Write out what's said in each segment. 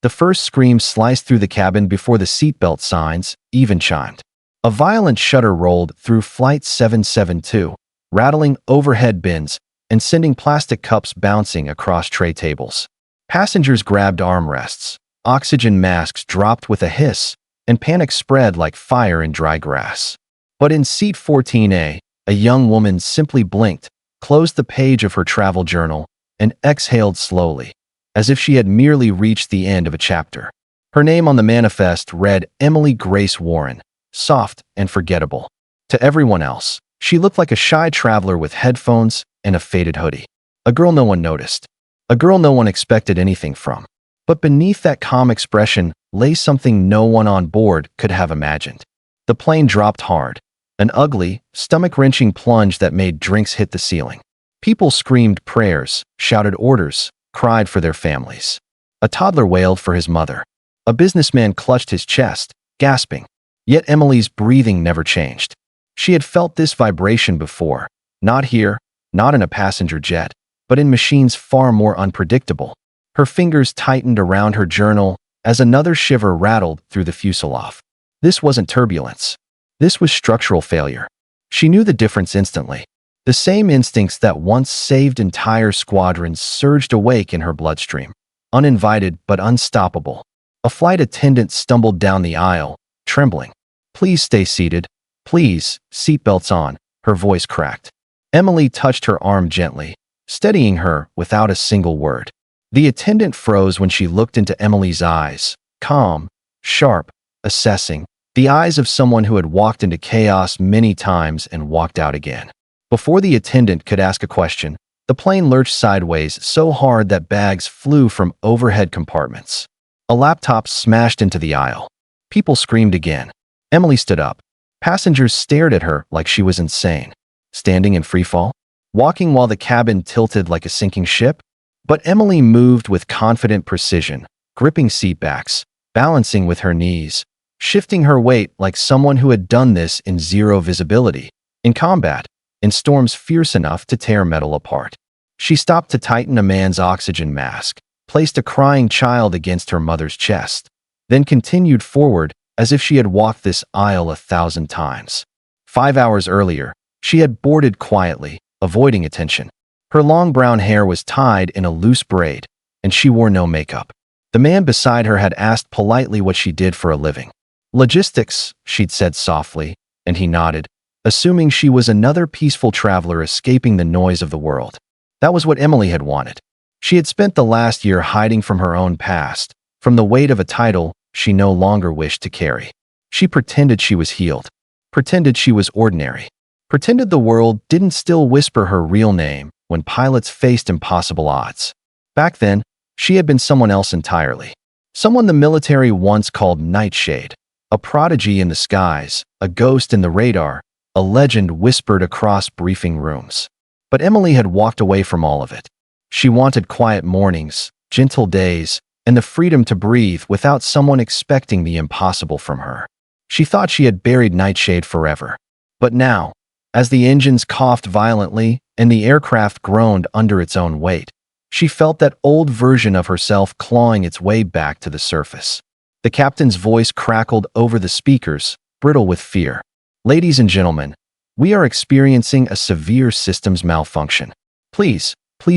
The first scream sliced through the cabin before the seatbelt signs even chimed. A violent shudder rolled through Flight 772, rattling overhead bins and sending plastic cups bouncing across tray tables. Passengers grabbed armrests, oxygen masks dropped with a hiss, and panic spread like fire in dry grass. But in seat 14A, a young woman simply blinked, closed the page of her travel journal, and exhaled slowly, as if she had merely reached the end of a chapter. Her name on the manifest read Emily Grace Warren, soft and forgettable. To everyone else, she looked like a shy traveler with headphones and a faded hoodie. A girl no one noticed. A girl no one expected anything from. But beneath that calm expression lay something no one on board could have imagined. The plane dropped hard, an ugly, stomach-wrenching plunge that made drinks hit the ceiling. People screamed prayers, shouted orders, cried for their families. A toddler wailed for his mother. A businessman clutched his chest, gasping. Yet Emily's breathing never changed. She had felt this vibration before, not here, not in a passenger jet, but in machines far more unpredictable. Her fingers tightened around her journal as another shiver rattled through the fuselage. This wasn't turbulence. This was structural failure. She knew the difference instantly. The same instincts that once saved entire squadrons surged awake in her bloodstream, uninvited but unstoppable. A flight attendant stumbled down the aisle, trembling. "Please stay seated. Please, seatbelts on," her voice cracked. Emily touched her arm gently, steadying her without a single word. The attendant froze when she looked into Emily's eyes, calm, sharp, assessing, the eyes of someone who had walked into chaos many times and walked out again. Before the attendant could ask a question, the plane lurched sideways so hard that bags flew from overhead compartments. A laptop smashed into the aisle. People screamed again. Emily stood up. Passengers stared at her like she was insane. Standing in freefall? Walking while the cabin tilted like a sinking ship? But Emily moved with confident precision, gripping seatbacks, balancing with her knees, shifting her weight like someone who had done this in zero visibility, in combat, in storms fierce enough to tear metal apart. She stopped to tighten a man's oxygen mask, placed a crying child against her mother's chest, then continued forward as if she had walked this aisle 1,000 times. 5 hours earlier, she had boarded quietly, avoiding attention. Her long brown hair was tied in a loose braid, and she wore no makeup. The man beside her had asked politely what she did for a living. "Logistics," she'd said softly, and he nodded, assuming she was another peaceful traveler escaping the noise of the world. That was what Emily had wanted. She had spent the last year hiding from her own past, from the weight of a title she no longer wished to carry. She pretended she was healed, pretended she was ordinary, pretended the world didn't still whisper her real name when pilots faced impossible odds. Back then, she had been someone else entirely. Someone the military once called Nightshade, a prodigy in the skies, a ghost in the radar, a legend whispered across briefing rooms. But Emily had walked away from all of it. She wanted quiet mornings, gentle days, and the freedom to breathe without someone expecting the impossible from her. She thought she had buried Nightshade forever. But now, as the engines coughed violently and the aircraft groaned under its own weight, she felt that old version of herself clawing its way back to the surface. The captain's voice crackled over the speakers, brittle with fear. "Ladies and gentlemen, we are experiencing a severe systems malfunction. Please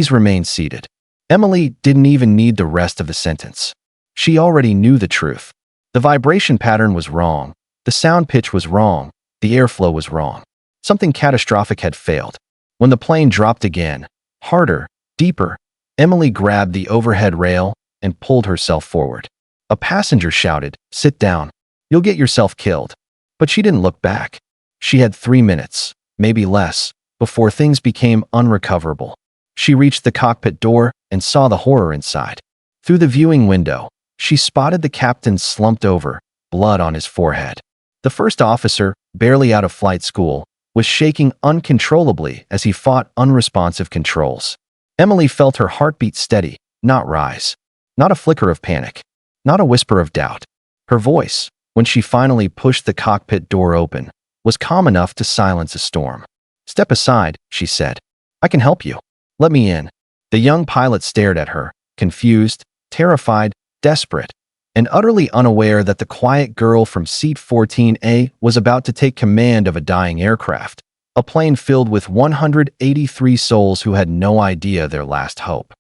remain seated." Emily didn't even need the rest of the sentence. She already knew the truth. The vibration pattern was wrong. The sound pitch was wrong. The airflow was wrong. Something catastrophic had failed. When the plane dropped again, harder, deeper, Emily grabbed the overhead rail and pulled herself forward. A passenger shouted, "Sit down. You'll get yourself killed." But she didn't look back. She had 3 minutes, maybe less, before things became unrecoverable. She reached the cockpit door and saw the horror inside. Through the viewing window, she spotted the captain slumped over, blood on his forehead. The first officer, barely out of flight school, was shaking uncontrollably as he fought unresponsive controls. Emily felt her heartbeat steady, not rise. Not a flicker of panic. Not a whisper of doubt. Her voice, when she finally pushed the cockpit door open, was calm enough to silence a storm. "Step aside," she said. "I can help you. Let me in." The young pilot stared at her, confused, terrified, desperate, and utterly unaware that the quiet girl from seat 14A was about to take command of a dying aircraft, a plane filled with 183 souls who had no idea their last hope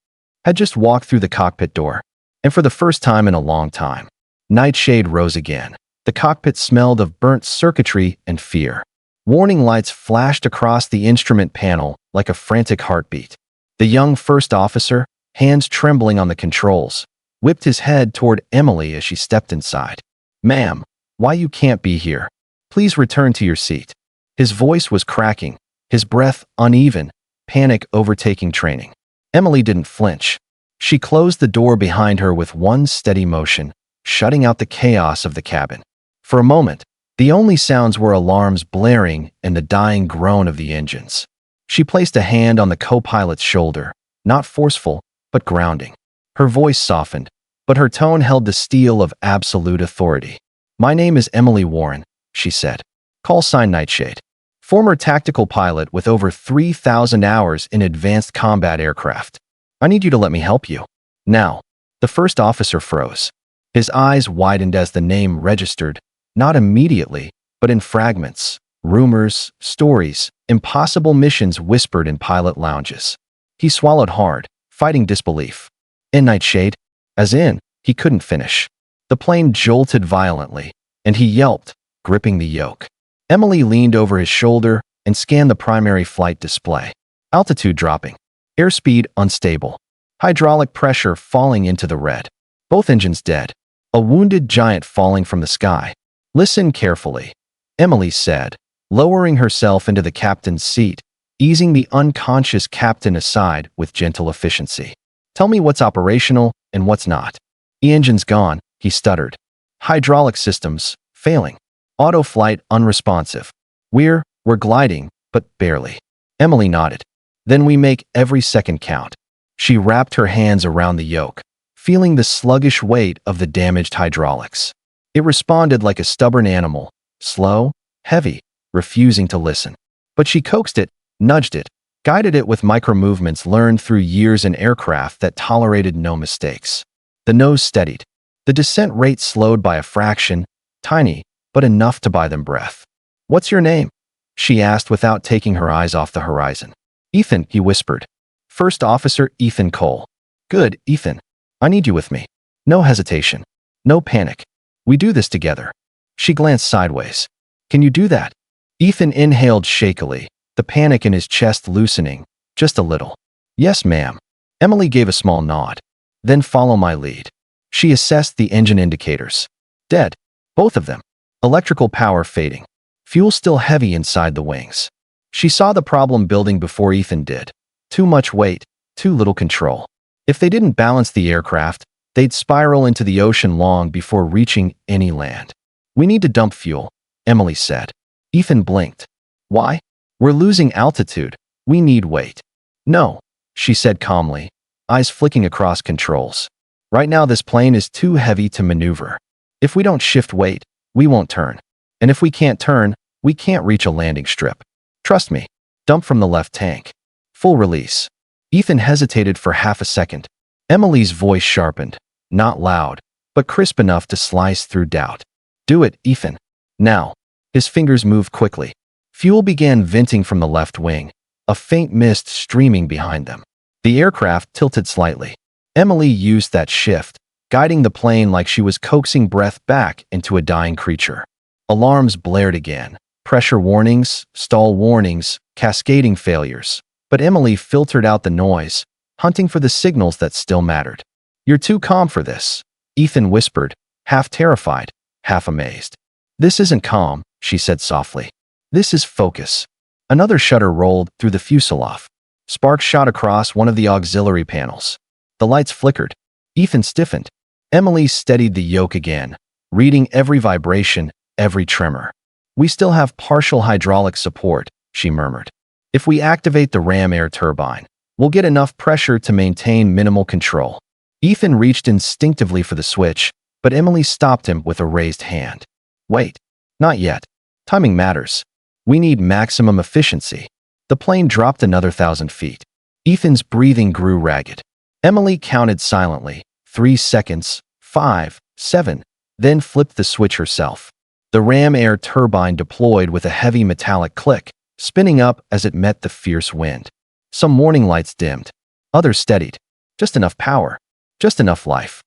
had just walked through the cockpit door. And for the first time in a long time, Nightshade rose again. The cockpit smelled of burnt circuitry and fear. Warning lights flashed across the instrument panel like a frantic heartbeat. The young first officer, hands trembling on the controls, whipped his head toward Emily as she stepped inside. "Ma'am, why you can't be here? Please return to your seat." His voice was cracking, his breath uneven, panic overtaking training. Emily didn't flinch. She closed the door behind her with one steady motion, shutting out the chaos of the cabin. For a moment, the only sounds were alarms blaring and the dying groan of the engines. She placed a hand on the co-pilot's shoulder, not forceful, but grounding. Her voice softened, but her tone held the steel of absolute authority. "My name is Emily Warren," she said. "Call sign Nightshade. Former tactical pilot with over 3,000 hours in advanced combat aircraft. I need you to let me help you. Now." The first officer froze. His eyes widened as the name registered, not immediately, but in fragments. Rumors, stories, impossible missions whispered in pilot lounges. He swallowed hard, fighting disbelief. "In Nightshade?" As in, he couldn't finish. The plane jolted violently, and he yelped, gripping the yoke. Emily leaned over his shoulder and scanned the primary flight display. Altitude dropping. Airspeed unstable. Hydraulic pressure falling into the red. Both engines dead. A wounded giant falling from the sky. "Listen carefully," Emily said, lowering herself into the captain's seat, easing the unconscious captain aside with gentle efficiency. "Tell me what's operational and what's not." "The engine's gone," he stuttered. "Hydraulic systems failing. Auto flight unresponsive. We're gliding, but barely." Emily nodded. "Then we make every second count." She wrapped her hands around the yoke, feeling the sluggish weight of the damaged hydraulics. It responded like a stubborn animal, slow, heavy, refusing to listen. But she coaxed it, nudged it, guided it with micro-movements learned through years in aircraft that tolerated no mistakes. The nose steadied. The descent rate slowed by a fraction, tiny, but enough to buy them breath. "What's your name?" she asked without taking her eyes off the horizon. "Ethan," he whispered. "First Officer Ethan Cole." "Good, Ethan. I need you with me. No hesitation. No panic. We do this together." She glanced sideways. "Can you do that?" Ethan inhaled shakily, the panic in his chest loosening, just a little. "Yes, ma'am." Emily gave a small nod. "Then follow my lead." She assessed the engine indicators. Dead. Both of them. Electrical power fading. Fuel still heavy inside the wings. She saw the problem building before Ethan did. Too much weight, too little control. If they didn't balance the aircraft, they'd spiral into the ocean long before reaching any land. "We need to dump fuel," Emily said. Ethan blinked. "Why?" "We're losing altitude. We need weight." "No," she said calmly, eyes flicking across controls. "Right now this plane is too heavy to maneuver. If we don't shift weight, we won't turn. And if we can't turn, we can't reach a landing strip. Trust me. Dump from the left tank. Full release." Ethan hesitated for half a second. Emily's voice sharpened, not loud, but crisp enough to slice through doubt. "Do it, Ethan. Now." His fingers moved quickly. Fuel began venting from the left wing, a faint mist streaming behind them. The aircraft tilted slightly. Emily used that shift, guiding the plane like she was coaxing breath back into a dying creature. Alarms blared again. Pressure warnings, stall warnings, cascading failures. But Emily filtered out the noise, hunting for the signals that still mattered. "You're too calm for this," Ethan whispered, half terrified, half amazed. "This isn't calm," she said softly. "This is focus." Another shutter rolled through the fuselage. Sparks shot across one of the auxiliary panels. The lights flickered. Ethan stiffened. Emily steadied the yoke again, reading every vibration, every tremor. "We still have partial hydraulic support," she murmured. "If we activate the ram air turbine, we'll get enough pressure to maintain minimal control." Ethan reached instinctively for the switch, but Emily stopped him with a raised hand. "Wait. Not yet. Timing matters. We need maximum efficiency." The plane dropped another 1,000 feet. Ethan's breathing grew ragged. Emily counted silently. 3 seconds, 5, 7, then flipped the switch herself. The ram air turbine deployed with a heavy metallic click, spinning up as it met the fierce wind. Some warning lights dimmed. Others steadied. Just enough power. Just enough life.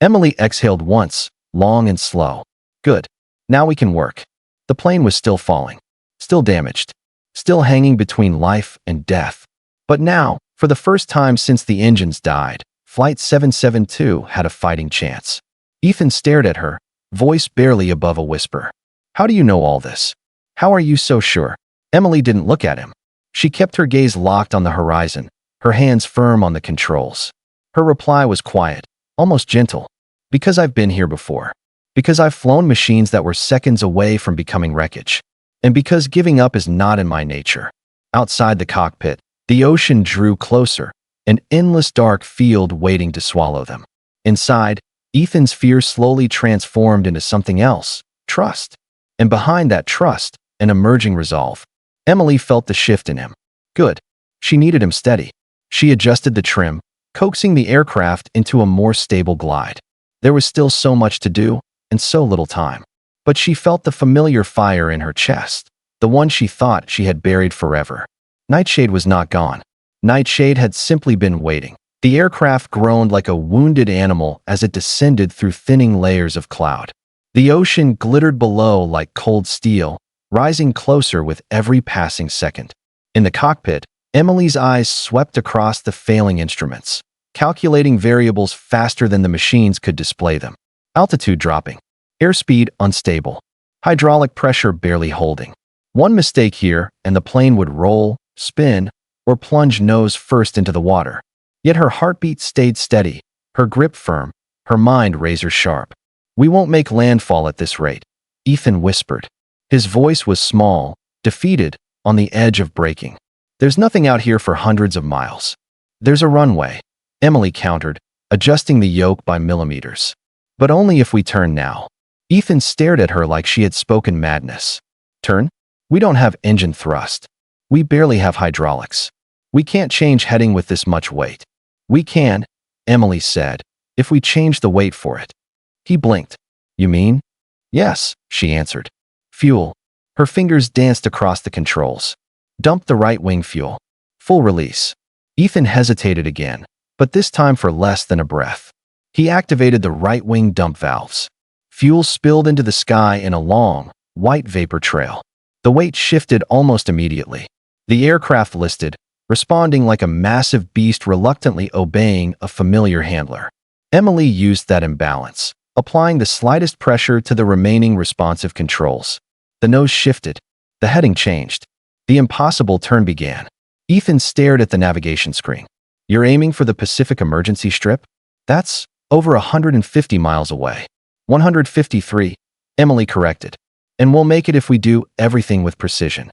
Emily exhaled once, long and slow. Good. Now we can work. The plane was still falling. Still damaged. Still hanging between life and death. But now, for the first time since the engines died, Flight 772 had a fighting chance. Ethan stared at her, voice barely above a whisper. How do you know all this? How are you so sure? Emily didn't look at him. She kept her gaze locked on the horizon, her hands firm on the controls. Her reply was quiet, almost gentle. Because I've been here before. Because I've flown machines that were seconds away from becoming wreckage. And because giving up is not in my nature. Outside the cockpit, the ocean drew closer, an endless dark field waiting to swallow them. Inside, Ethan's fear slowly transformed into something else, trust. And behind that trust, an emerging resolve. Emily felt the shift in him. Good. She needed him steady. She adjusted the trim, coaxing the aircraft into a more stable glide. There was still so much to do, and so little time. But she felt the familiar fire in her chest, the one she thought she had buried forever. Nightshade was not gone. Nightshade had simply been waiting. The aircraft groaned like a wounded animal as it descended through thinning layers of cloud. The ocean glittered below like cold steel, rising closer with every passing second. In the cockpit, Emily's eyes swept across the failing instruments, calculating variables faster than the machines could display them. Altitude dropping. Airspeed unstable. Hydraulic pressure barely holding. One mistake here, and the plane would roll, spin, or plunge nose first into the water. Yet her heartbeat stayed steady, her grip firm, her mind razor sharp. We won't make landfall at this rate, Ethan whispered. His voice was small, defeated, on the edge of breaking. There's nothing out here for hundreds of miles. There's a runway, Emily countered, adjusting the yoke by millimeters. But only if we turn now. Ethan stared at her like she had spoken madness. Turn? We don't have engine thrust. We barely have hydraulics. We can't change heading with this much weight. We can, Emily said, if we change the weight for it. He blinked. You mean? Yes, she answered. Fuel. Her fingers danced across the controls. Dump the right wing fuel. Full release. Ethan hesitated again, but this time for less than a breath. He activated the right wing dump valves. Fuel spilled into the sky in a long, white vapor trail. The weight shifted almost immediately. The aircraft listed, responding like a massive beast reluctantly obeying a familiar handler. Emily used that imbalance, applying the slightest pressure to the remaining responsive controls. The nose shifted. The heading changed. The impossible turn began. Ethan stared at the navigation screen. You're aiming for the Pacific emergency strip? That's over 150 miles away. 153, Emily corrected. And we'll make it if we do everything with precision.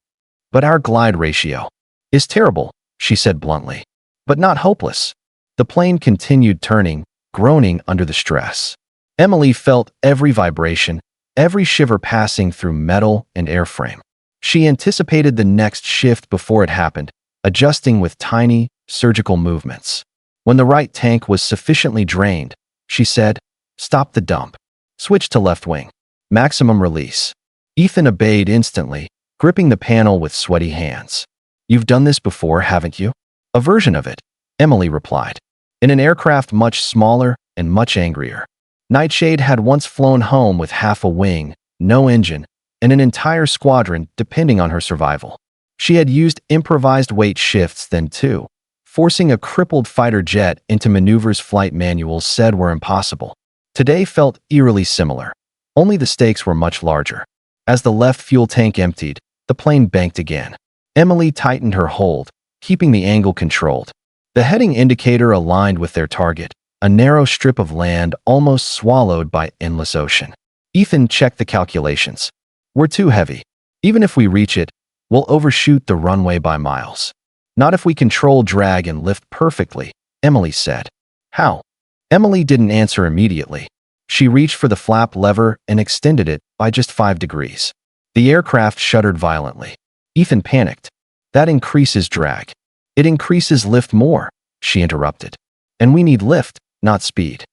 But our glide ratio is terrible, she said bluntly. But not hopeless. The plane continued turning, groaning under the stress. Emily felt every vibration, every shiver passing through metal and airframe. She anticipated the next shift before it happened, adjusting with tiny, surgical movements. When the right tank was sufficiently drained, she said, "Stop the dump. Switch to left wing. Maximum release." Ethan obeyed instantly, gripping the panel with sweaty hands. "You've done this before, haven't you?" "A version of it," Emily replied. "In an aircraft much smaller and much angrier." Nightshade had once flown home with half a wing, no engine, and an entire squadron depending on her survival. She had used improvised weight shifts then too, forcing a crippled fighter jet into maneuvers flight manuals said were impossible. Today felt eerily similar, only the stakes were much larger. As the left fuel tank emptied, the plane banked again. Emily tightened her hold, keeping the angle controlled. The heading indicator aligned with their target, a narrow strip of land almost swallowed by endless ocean. Ethan checked the calculations. "We're too heavy. Even if we reach it, we'll overshoot the runway by miles." "Not if we control drag and lift perfectly," Emily said. "How?" Emily didn't answer immediately. She reached for the flap lever and extended it by just 5 degrees. The aircraft shuddered violently. Ethan panicked. "That increases drag." "It increases lift more," she interrupted. "And we need lift, not speed."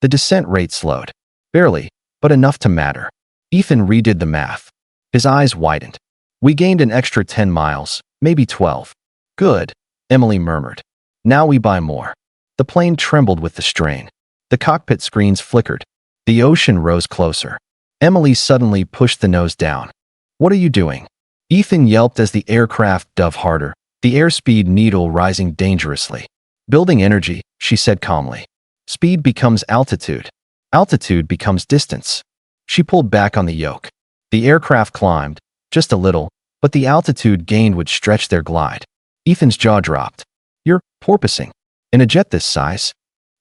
The descent rate slowed. Barely, but enough to matter. Ethan redid the math. His eyes widened. We gained an extra 10 miles, maybe 12. Good, Emily murmured. Now we buy more. The plane trembled with the strain. The cockpit screens flickered. The ocean rose closer. Emily suddenly pushed the nose down. What are you doing? Ethan yelped as the aircraft dove harder, the airspeed needle rising dangerously. Building energy, she said calmly. Speed becomes altitude. Altitude becomes distance. She pulled back on the yoke. The aircraft climbed, just a little, but the altitude gained would stretch their glide. Ethan's jaw dropped. You're porpoising. In a jet this size?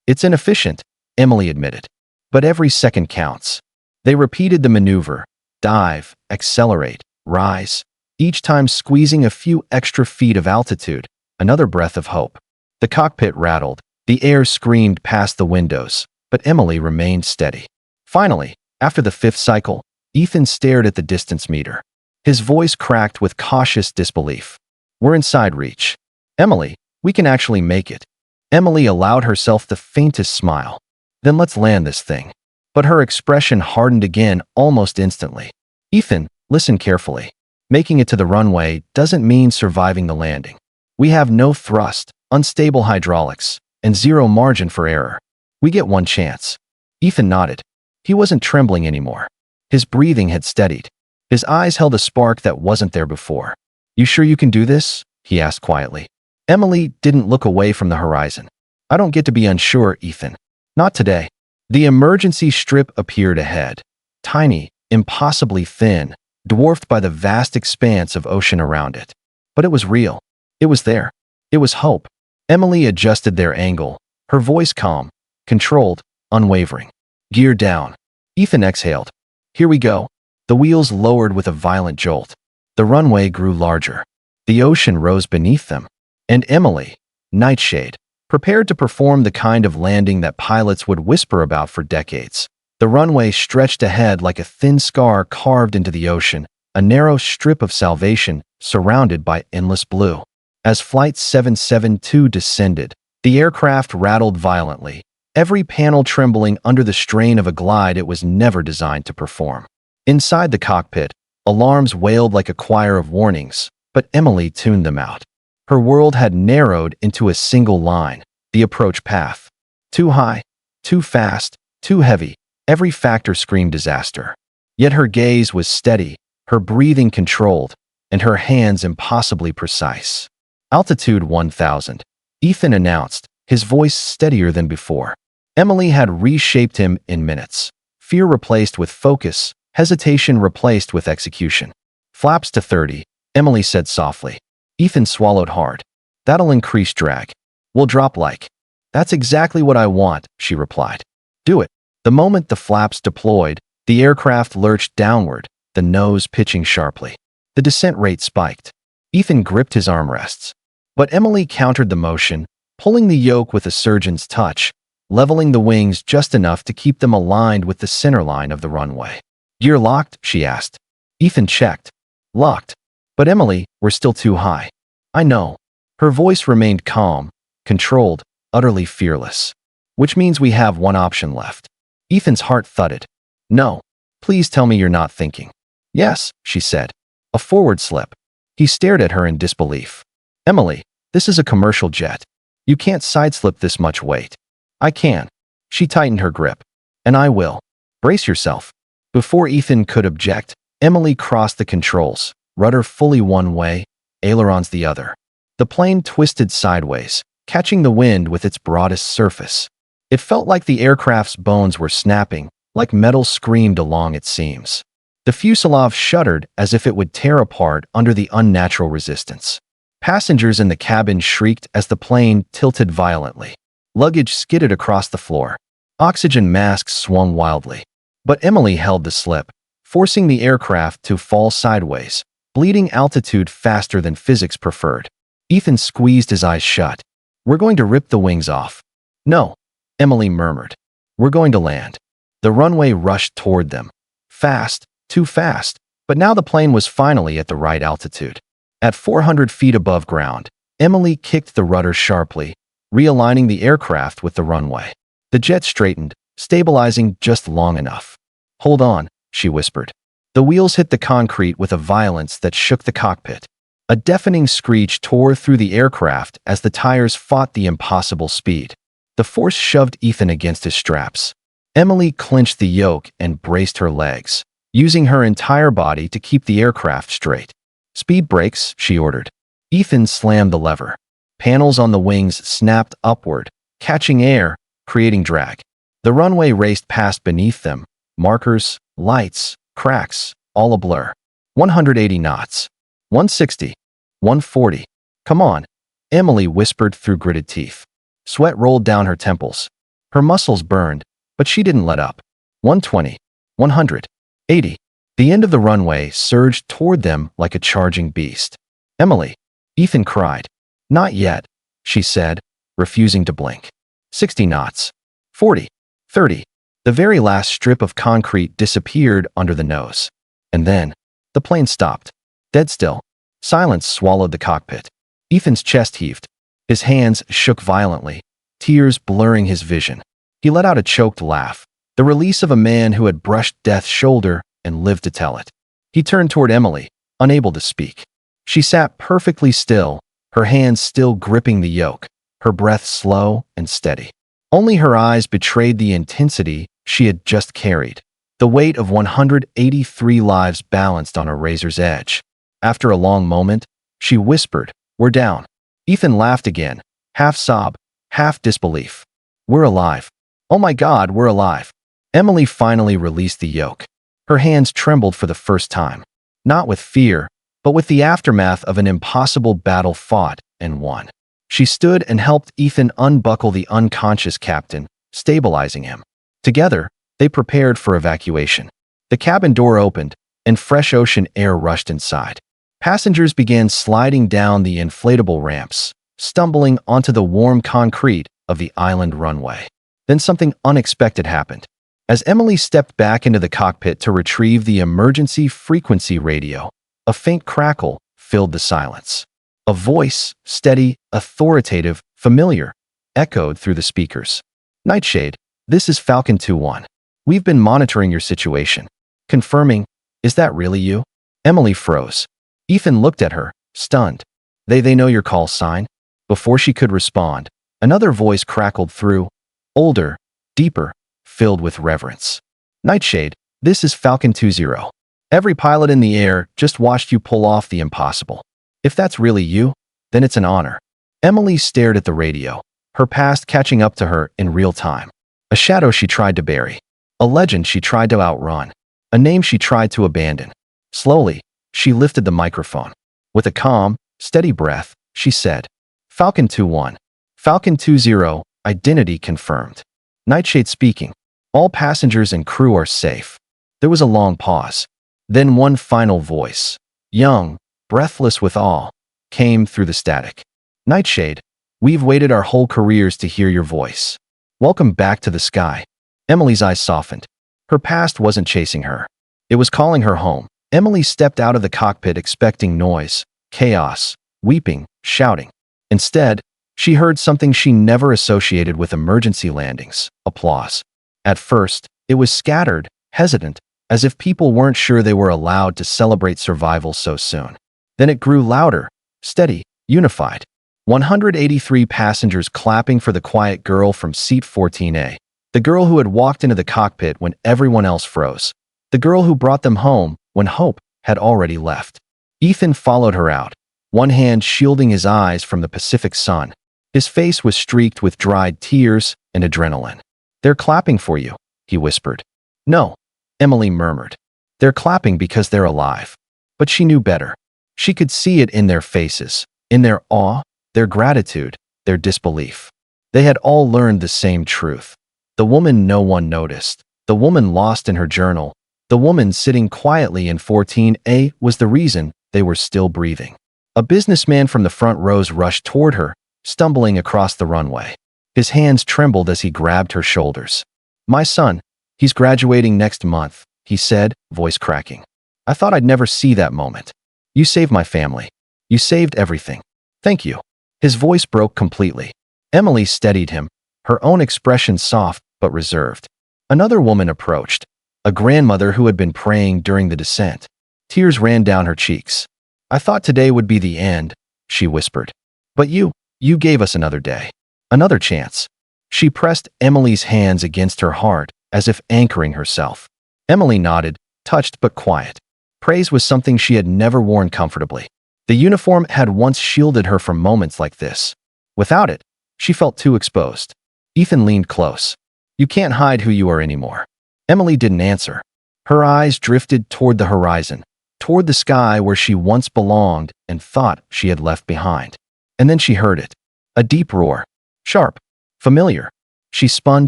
It's inefficient, Emily admitted. But every second counts. They repeated the maneuver. Dive, accelerate, rise. Each time squeezing a few extra feet of altitude, another breath of hope. The cockpit rattled. The air screamed past the windows, but Emily remained steady. Finally, after the fifth cycle, Ethan stared at the distance meter. His voice cracked with cautious disbelief. We're inside reach. Emily, we can actually make it. Emily allowed herself the faintest smile. Then let's land this thing. But her expression hardened again almost instantly. Ethan, listen carefully. Making it to the runway doesn't mean surviving the landing. We have no thrust, unstable hydraulics, and zero margin for error. We get one chance. Ethan nodded. He wasn't trembling anymore. His breathing had steadied. His eyes held a spark that wasn't there before. You sure you can do this? He asked quietly. Emily didn't look away from the horizon. I don't get to be unsure, Ethan. Not today. The emergency strip appeared ahead. Tiny, impossibly thin, dwarfed by the vast expanse of ocean around it. But it was real. It was there. It was hope. Emily adjusted their angle, her voice calm, controlled, unwavering. Gear down. Ethan exhaled. Here we go. The wheels lowered with a violent jolt. The runway grew larger. The ocean rose beneath them. And Emily, nightshade, prepared to perform the kind of landing that pilots would whisper about for decades. The runway stretched ahead like a thin scar carved into the ocean, a narrow strip of salvation surrounded by endless blue. As Flight 772 descended, the aircraft rattled violently, every panel trembling under the strain of a glide it was never designed to perform. Inside the cockpit, alarms wailed like a choir of warnings, but Emily tuned them out. Her world had narrowed into a single line, the approach path. Too high, too fast, too heavy, every factor screamed disaster. Yet her gaze was steady, her breathing controlled, and her hands impossibly precise. Altitude 1000, Ethan announced, his voice steadier than before. Emily had reshaped him in minutes. Fear replaced with focus, hesitation replaced with execution. Flaps to 30, Emily said softly. Ethan swallowed hard. That'll increase drag. We'll drop like. That's exactly what I want, she replied. Do it. The moment the flaps deployed, the aircraft lurched downward, the nose pitching sharply. The descent rate spiked. Ethan gripped his armrests. But Emily countered the motion, pulling the yoke with a surgeon's touch, leveling the wings just enough to keep them aligned with the center line of the runway. Gear locked? She asked. Ethan checked. Locked. But Emily, we're still too high. I know. Her voice remained calm, controlled, utterly fearless. Which means we have one option left. Ethan's heart thudded. No. Please tell me you're not thinking. Yes, she said. A forward slip. He stared at her in disbelief. Emily, this is a commercial jet. You can't sideslip this much weight. I can. She tightened her grip. And I will. Brace yourself. Before Ethan could object, Emily crossed the controls, rudder fully one way, ailerons the other. The plane twisted sideways, catching the wind with its broadest surface. It felt like the aircraft's bones were snapping, like metal screamed along its seams. The fuselage shuddered as if it would tear apart under the unnatural resistance. Passengers in the cabin shrieked as the plane tilted violently. Luggage skidded across the floor. Oxygen masks swung wildly. But Emily held the slip, forcing the aircraft to fall sideways, bleeding altitude faster than physics preferred. Ethan squeezed his eyes shut. We're going to rip the wings off. No, Emily murmured. We're going to land. The runway rushed toward them. Fast, too fast, but now the plane was finally at the right altitude. At 400 feet above ground, Emily kicked the rudder sharply, realigning the aircraft with the runway. The jet straightened, stabilizing just long enough. "Hold on," she whispered. The wheels hit the concrete with a violence that shook the cockpit. A deafening screech tore through the aircraft as the tires fought the impossible speed. The force shoved Ethan against his straps. Emily clenched the yoke and braced her legs, using her entire body to keep the aircraft straight. "Speed brakes," she ordered. Ethan slammed the lever. Panels on the wings snapped upward, catching air, creating drag. The runway raced past beneath them, markers, lights, cracks, all a blur. 180 knots. 160. 140. "Come on," Emily whispered through gritted teeth. Sweat rolled down her temples. Her muscles burned, but she didn't let up. 120. 180. The end of the runway surged toward them like a charging beast. "Emily," Ethan cried. "Not yet," she said, refusing to blink. 60 knots. 40. 30. The very last strip of concrete disappeared under the nose. And then, the plane stopped. Dead still. Silence swallowed the cockpit. Ethan's chest heaved. His hands shook violently, tears blurring his vision. He let out a choked laugh, the release of a man who had brushed death's shoulder and lived to tell it. He turned toward Emily, unable to speak. She sat perfectly still, her hands still gripping the yoke, her breath slow and steady. Only her eyes betrayed the intensity she had just carried, the weight of 183 lives balanced on a razor's edge. After a long moment, she whispered, "We're down." Ethan laughed again, half sob, half disbelief. "We're alive. Oh my God, we're alive." Emily finally released the yoke. Her hands trembled for the first time, not with fear, but with the aftermath of an impossible battle fought and won. She stood and helped Ethan unbuckle the unconscious captain, stabilizing him. Together, they prepared for evacuation. The cabin door opened, and fresh ocean air rushed inside. Passengers began sliding down the inflatable ramps, stumbling onto the warm concrete of the island runway. Then something unexpected happened. As Emily stepped back into the cockpit to retrieve the emergency frequency radio, a faint crackle filled the silence. A voice, steady, authoritative, familiar, echoed through the speakers. "Nightshade, this is Falcon 2-1. We've been monitoring your situation. Confirming, is that really you?" Emily froze. Ethan looked at her, stunned. They know your call sign?" Before she could respond, another voice crackled through, older, deeper, filled with reverence. "Nightshade, this is Falcon 2-0. Every pilot in the air just watched you pull off the impossible. If that's really you, then it's an honor." Emily stared at the radio, her past catching up to her in real time. A shadow she tried to bury, a legend she tried to outrun, a name she tried to abandon. Slowly, she lifted the microphone. With a calm, steady breath, she said, "Falcon 2-1. Falcon 2-0, identity confirmed. Nightshade speaking. All passengers and crew are safe." There was a long pause. Then one final voice, young, breathless with awe, came through the static. "Nightshade, we've waited our whole careers to hear your voice. Welcome back to the sky." Emily's eyes softened. Her past wasn't chasing her. It was calling her home. Emily stepped out of the cockpit expecting noise, chaos, weeping, shouting. Instead, she heard something she never associated with emergency landings: applause. At first, it was scattered, hesitant, as if people weren't sure they were allowed to celebrate survival so soon. Then it grew louder, steady, unified. 183 passengers clapping for the quiet girl from seat 14A. The girl who had walked into the cockpit when everyone else froze. The girl who brought them home when hope had already left. Ethan followed her out, one hand shielding his eyes from the Pacific sun. His face was streaked with dried tears and adrenaline. "They're clapping for you," he whispered. "No," Emily murmured. "They're clapping because they're alive." But she knew better. She could see it in their faces, in their awe, their gratitude, their disbelief. They had all learned the same truth. The woman no one noticed, the woman lost in her journal, the woman sitting quietly in 14A was the reason they were still breathing. A businessman from the front rows rushed toward her, stumbling across the runway. His hands trembled as he grabbed her shoulders. "My son, he's graduating next month," he said, voice cracking. "I thought I'd never see that moment. You saved my family. You saved everything. Thank you." His voice broke completely. Emily steadied him, her own expression soft but reserved. Another woman approached, a grandmother who had been praying during the descent. Tears ran down her cheeks. "I thought today would be the end," she whispered. "But you gave us another day. Another chance." She pressed Emily's hands against her heart, as if anchoring herself. Emily nodded, touched but quiet. Praise was something she had never worn comfortably. The uniform had once shielded her from moments like this. Without it, she felt too exposed. Ethan leaned close. "You can't hide who you are anymore." Emily didn't answer. Her eyes drifted toward the horizon, toward the sky where she once belonged and thought she had left behind. And then she heard it. A deep roar. Sharp. Familiar. She spun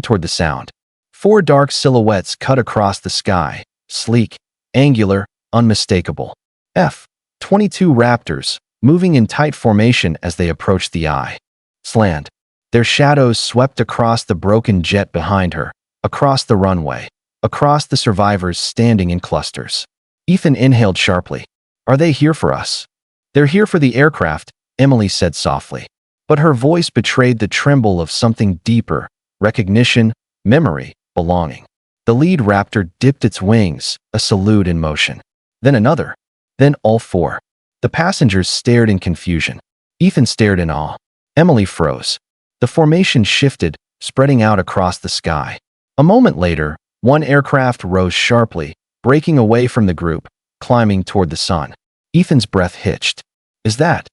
toward the sound. 4 dark silhouettes cut across the sky, sleek, angular, unmistakable. F-22 Raptors, moving in tight formation as they approached the eye. Slant. Their shadows swept across the broken jet behind her, across the runway, across the survivors standing in clusters. Ethan inhaled sharply. "Are they here for us?" "They're here for the aircraft," Emily said softly. But her voice betrayed the tremble of something deeper: recognition, memory, belonging. The lead Raptor dipped its wings, a salute in motion. Then another. Then all 4. The passengers stared in confusion. Ethan stared in awe. Emily froze. The formation shifted, spreading out across the sky. A moment later, one aircraft rose sharply, breaking away from the group, climbing toward the sun. Ethan's breath hitched. "Is that?"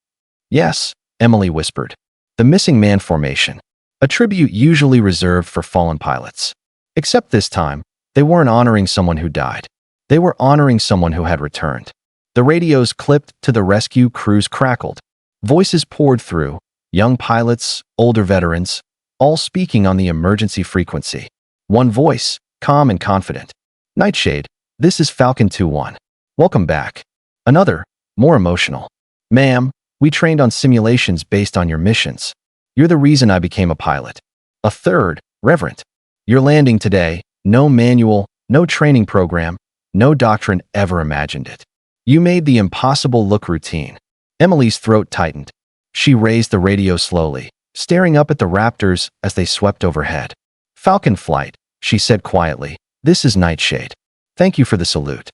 "Yes," Emily whispered. "The missing man formation. A tribute usually reserved for fallen pilots. Except this time, they weren't honoring someone who died. They were honoring someone who had returned." The radios clipped to the rescue crews crackled. Voices poured through, young pilots, older veterans, all speaking on the emergency frequency. One voice, calm and confident. "Nightshade, this is Falcon 2-1. Welcome back." Another, more emotional. "Ma'am, we trained on simulations based on your missions. You're the reason I became a pilot." A third, reverent. "You're landing today. No manual, no training program, no doctrine ever imagined it. You made the impossible look routine." Emily's throat tightened. She raised the radio slowly, staring up at the Raptors as they swept overhead. "Falcon Flight," she said quietly. "This is Nightshade. Thank you for the salute."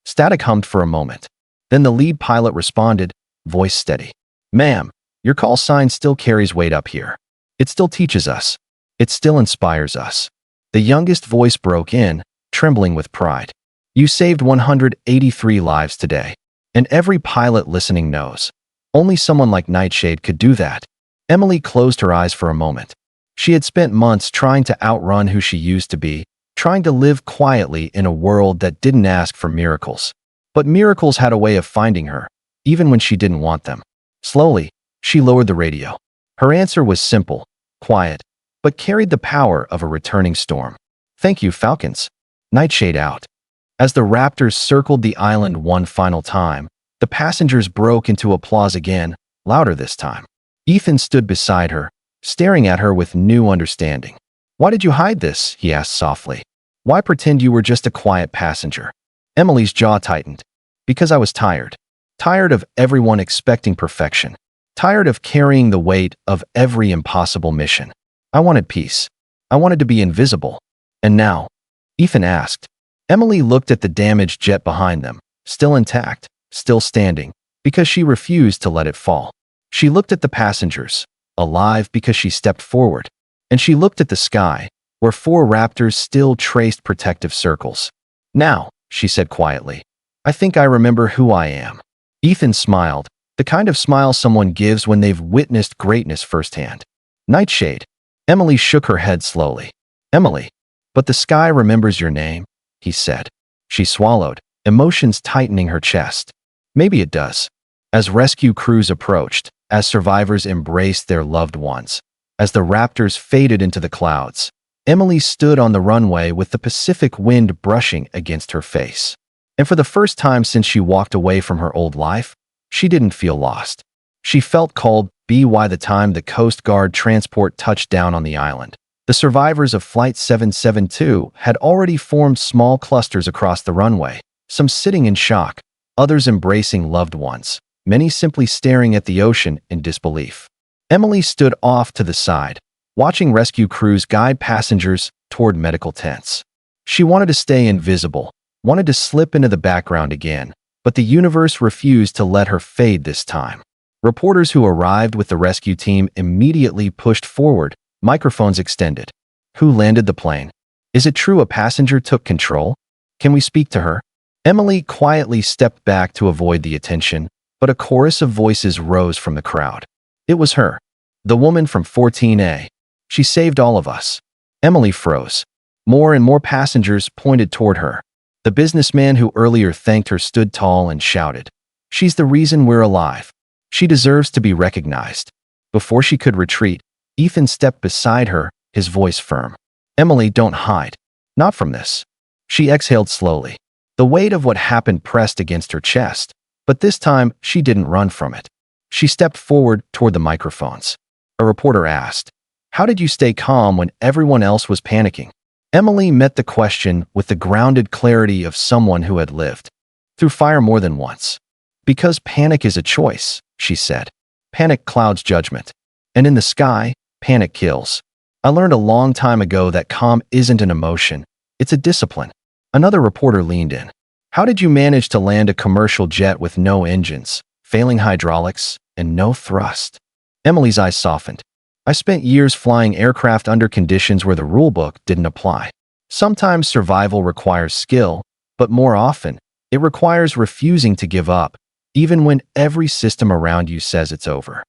Static hummed for a moment. Then the lead pilot responded, voice steady. "Ma'am, your call sign still carries weight up here. It still teaches us. It still inspires us." The youngest voice broke in, trembling with pride. "You saved 183 lives today. And every pilot listening knows. Only someone like Nightshade could do that." Emily closed her eyes for a moment. She had spent months trying to outrun who she used to be, trying to live quietly in a world that didn't ask for miracles. But miracles had a way of finding her, even when she didn't want them. Slowly, she lowered the radio. Her answer was simple, quiet, but carried the power of a returning storm. "Thank you, Falcons. Nightshade out." As the Raptors circled the island one final time, the passengers broke into applause again, louder this time. Ethan stood beside her, staring at her with new understanding. "Why did you hide this?" he asked softly. "Why pretend you were just a quiet passenger?" Emily's jaw tightened. "Because I was tired. Tired of everyone expecting perfection. Tired of carrying the weight of every impossible mission. I wanted peace. I wanted to be invisible. And now?" Ethan asked. Emily looked at the damaged jet behind them, still intact, still standing, because she refused to let it fall. She looked at the passengers, alive because she stepped forward. And she looked at the sky, where 4 Raptors still traced protective circles. "Now," she said quietly, "I think I remember who I am." Ethan smiled, the kind of smile someone gives when they've witnessed greatness firsthand. "Nightshade." Emily shook her head slowly. "Emily, but the sky remembers your name," he said. She swallowed, emotions tightening her chest. "Maybe it does." As rescue crews approached, as survivors embraced their loved ones, as the Raptors faded into the clouds, Emily stood on the runway with the Pacific wind brushing against her face. And for the first time since she walked away from her old life, she didn't feel lost. She felt called by the time the Coast Guard transport touched down on the island. The survivors of Flight 772 had already formed small clusters across the runway, some sitting in shock, others embracing loved ones, many simply staring at the ocean in disbelief. Emily stood off to the side, watching rescue crews guide passengers toward medical tents. She wanted to stay invisible, wanted to slip into the background again, but the universe refused to let her fade this time. Reporters who arrived with the rescue team immediately pushed forward, microphones extended. Who landed the plane? Is it true a passenger took control? Can we speak to her? Emily quietly stepped back to avoid the attention, but a chorus of voices rose from the crowd. It was her. The woman from 14A. She saved all of us. Emily froze. More and more passengers pointed toward her. The businessman who earlier thanked her stood tall and shouted, "She's the reason we're alive. She deserves to be recognized." Before she could retreat, Ethan stepped beside her, his voice firm. "Emily, don't hide. Not from this." She exhaled slowly. The weight of what happened pressed against her chest, but this time she didn't run from it. She stepped forward toward the microphones. A reporter asked, "How did you stay calm when everyone else was panicking?" Emily met the question with the grounded clarity of someone who had lived through fire more than once. "Because panic is a choice," she said. "Panic clouds judgment. And in the sky, panic kills. I learned a long time ago that calm isn't an emotion, it's a discipline." Another reporter leaned in. "How did you manage to land a commercial jet with no engines, failing hydraulics, and no thrust?" Emily's eyes softened. "I spent years flying aircraft under conditions where the rulebook didn't apply. Sometimes survival requires skill, but more often, it requires refusing to give up, even when every system around you says it's over."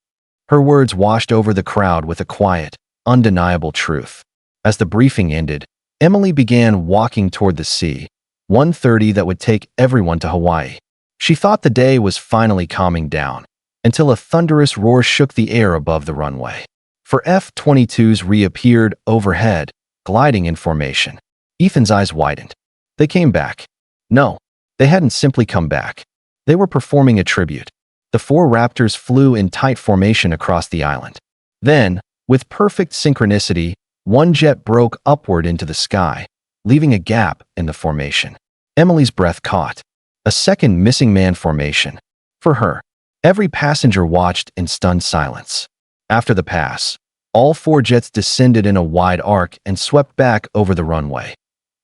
Her words washed over the crowd with a quiet, undeniable truth. As the briefing ended, Emily began walking toward the C-130 that would take everyone to Hawaii. She thought the day was finally calming down, until a thunderous roar shook the air above the runway. For F-22s reappeared overhead, gliding in formation. Ethan's eyes widened. They came back. No, they hadn't simply come back. They were performing a tribute. The four Raptors flew in tight formation across the island. Then, with perfect synchronicity, one jet broke upward into the sky, leaving a gap in the formation. Emily's breath caught. A second missing man formation. For her, every passenger watched in stunned silence. After the pass, all four jets descended in a wide arc and swept back over the runway.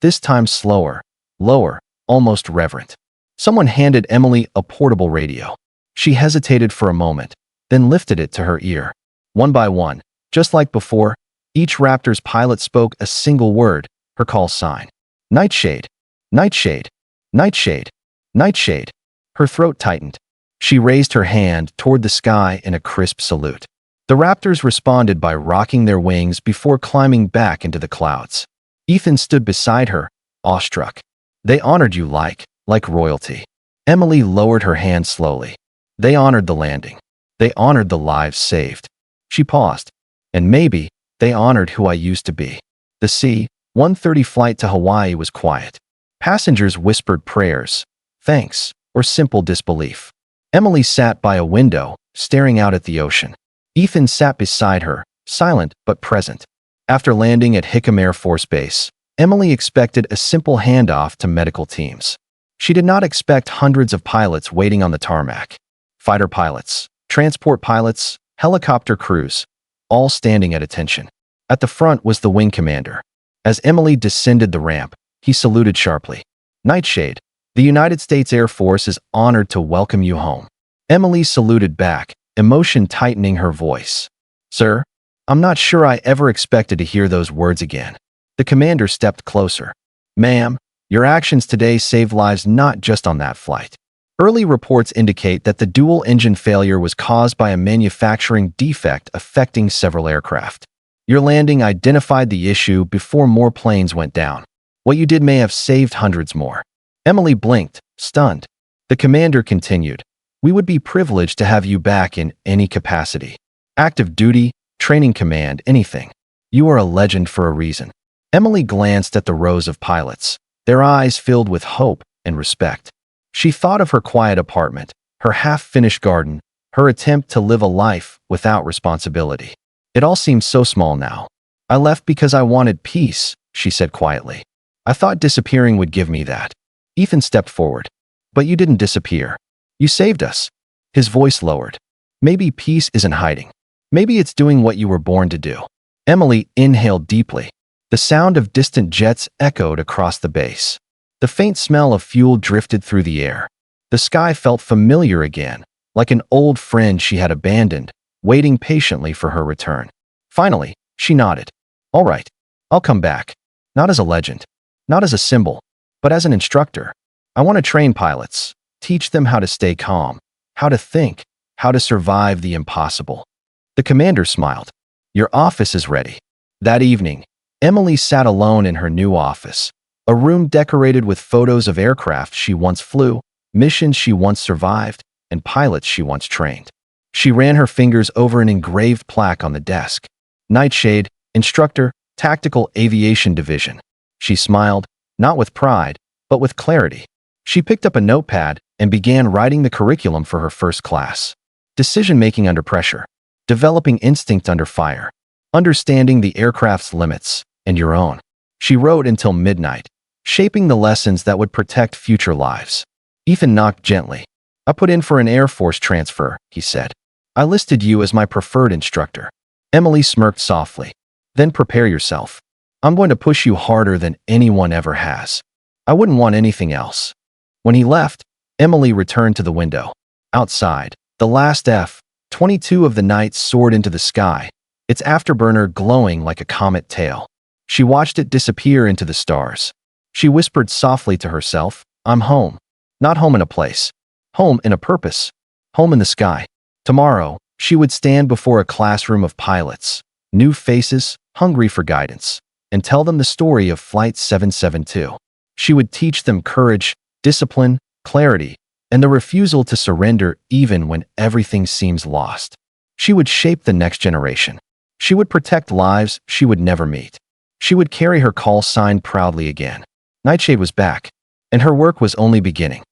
This time slower, lower, almost reverent. Someone handed Emily a portable radio. She hesitated for a moment, then lifted it to her ear. One by one, just like before, each Raptor's pilot spoke a single word, her call sign. "Nightshade, nightshade, nightshade, nightshade." Her throat tightened. She raised her hand toward the sky in a crisp salute. The Raptors responded by rocking their wings before climbing back into the clouds. Ethan stood beside her, awestruck. "They honored you like royalty." Emily lowered her hand slowly. "They honored the landing. They honored the lives saved." She paused. "And maybe they honored who I used to be." The C-130 flight to Hawaii was quiet. Passengers whispered prayers, thanks, or simple disbelief. Emily sat by a window, staring out at the ocean. Ethan sat beside her, silent but present. After landing at Hickam Air Force Base, Emily expected a simple handoff to medical teams. She did not expect hundreds of pilots waiting on the tarmac. Fighter pilots, transport pilots, helicopter crews, all standing at attention. At the front was the wing commander. As Emily descended the ramp, he saluted sharply. "Nightshade, the United States Air Force is honored to welcome you home." Emily saluted back, emotion tightening her voice. "Sir, I'm not sure I ever expected to hear those words again." The commander stepped closer. "Ma'am, your actions today saved lives not just on that flight. Early reports indicate that the dual-engine failure was caused by a manufacturing defect affecting several aircraft. Your landing identified the issue before more planes went down. What you did may have saved hundreds more." Emily blinked, stunned. The commander continued, "We would be privileged to have you back in any capacity. Active duty, training command, anything. You are a legend for a reason." Emily glanced at the rows of pilots, their eyes filled with hope and respect. She thought of her quiet apartment, her half-finished garden, her attempt to live a life without responsibility. It all seemed so small now. "I left because I wanted peace," she said quietly. "I thought disappearing would give me that." Ethan stepped forward. "But you didn't disappear. You saved us." His voice lowered. "Maybe peace isn't hiding. Maybe it's doing what you were born to do." Emily inhaled deeply. The sound of distant jets echoed across the base. The faint smell of fuel drifted through the air. The sky felt familiar again, like an old friend she had abandoned, waiting patiently for her return. Finally, she nodded. All right, I'll come back. Not as a legend, not as a symbol, but as an instructor. I want to train pilots, teach them how to stay calm, how to think, how to survive the impossible. The commander smiled. Your office is ready. That evening, Emily sat alone in her new office, a room decorated with photos of aircraft she once flew, missions she once survived, and pilots she once trained. She ran her fingers over an engraved plaque on the desk. Nightshade, Instructor, Tactical Aviation Division. She smiled, not with pride, but with clarity. She picked up a notepad and began writing the curriculum for her first class. Decision-making under pressure, developing instinct under fire, understanding the aircraft's limits, and your own. She wrote until midnight, shaping the lessons that would protect future lives. Ethan knocked gently. I put in for an Air Force transfer, he said. I listed you as my preferred instructor. Emily smirked softly. Then prepare yourself. I'm going to push you harder than anyone ever has. I wouldn't want anything else. When he left, Emily returned to the window. Outside, the last F-22 of the night soared into the sky, its afterburner glowing like a comet tail. She watched it disappear into the stars. She whispered softly to herself, I'm home. Not home in a place. Home in a purpose. Home in the sky. Tomorrow, she would stand before a classroom of pilots, new faces, hungry for guidance, and tell them the story of Flight 772. She would teach them courage, discipline, clarity, and the refusal to surrender even when everything seems lost. She would shape the next generation. She would protect lives she would never meet. She would carry her call sign proudly again. Nightshade was back, and her work was only beginning.